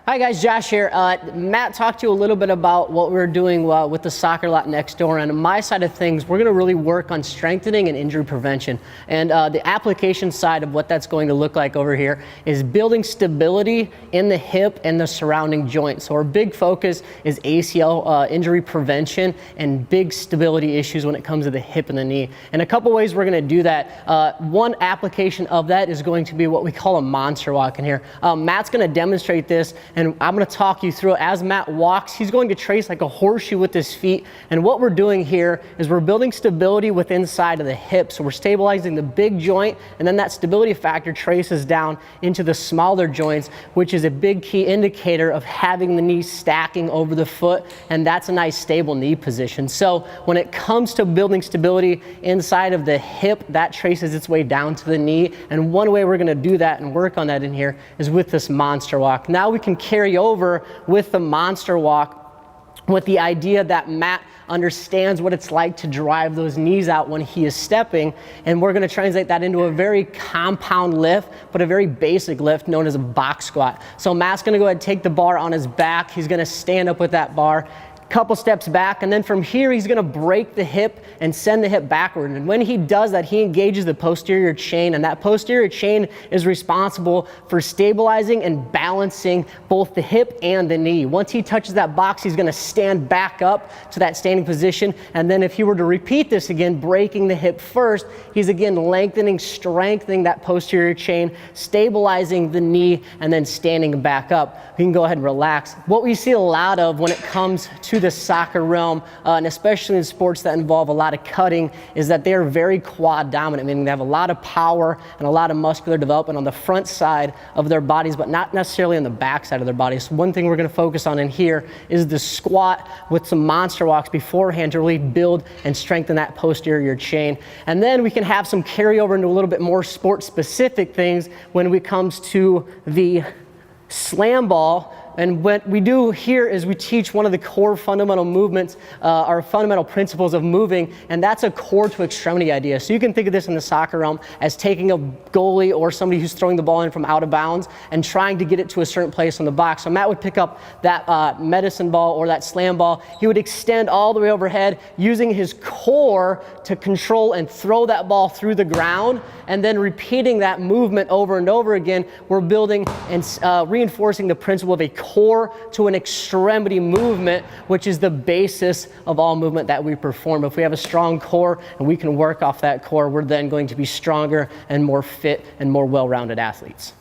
Hi guys, Josh here. Matt talked to you a little bit about what we're doing with the soccer lot next door, and on my side of things, we're going to really work on strengthening and injury prevention. And the application side of what that's going to look like over here is building stability in the hip and the surrounding joints. So our big focus is ACL injury prevention and big stability issues when it comes to the hip and the knee. And a couple ways we're going to do that. One application of that is going to be what we call a monster walk in here. Matt's going to demonstrate this, and I'm going to talk you through it. As Matt walks, he's going to trace like a horseshoe with his feet. And what we're doing here is we're building stability with inside of the hip. So we're stabilizing the big joint, and then that stability factor traces down into the smaller joints, which is a big key indicator of having the knee stacking over the foot. And that's a nice stable knee position. So when it comes to building stability inside of the hip, that traces its way down to the knee. And one way we're going to do that and work on that in here is with this monster walk. Now we can carry over with the monster walk with the idea that Matt understands what it's like to drive those knees out when he is stepping, and we're going to translate that into a very compound lift, but a very basic lift known as a box squat. So Matt's going to go ahead and take the bar on his back. He's going to stand up with that bar, couple steps back, and then from here he's going to break the hip and send the hip backward. And when he does that, he engages the posterior chain, and that posterior chain is responsible for stabilizing and balancing both the hip and the knee. Once he touches that box, he's going to stand back up to that standing position, and then if he were to repeat this again, breaking the hip first, he's again lengthening, strengthening that posterior chain, stabilizing the knee, and then standing back up. You can go ahead and relax. What we see a lot of when it comes to the soccer realm, and especially in sports that involve a lot of cutting, is that they are very quad dominant, meaning they have a lot of power and a lot of muscular development on the front side of their bodies, but not necessarily on the back side of their bodies. So one thing we're going to focus on in here is the squat with some monster walks beforehand to really build and strengthen that posterior chain. And then we can have some carryover into a little bit more sport specific things when it comes to the slam ball. And what we do here is we teach one of the core fundamental movements, our fundamental principles of moving, and that's a core to extremity idea. So you can think of this in the soccer realm as taking a goalie or somebody who's throwing the ball in from out of bounds and trying to get it to a certain place on the box. So Matt would pick up that medicine ball or that slam ball. He would extend all the way overhead using his core to control and throw that ball through the ground, and then repeating that movement over and over again. We're building and reinforcing the principle of a core to an extremity movement, which is the basis of all movement that we perform. If we have a strong core and we can work off that core, we're then going to be stronger and more fit and more well-rounded athletes.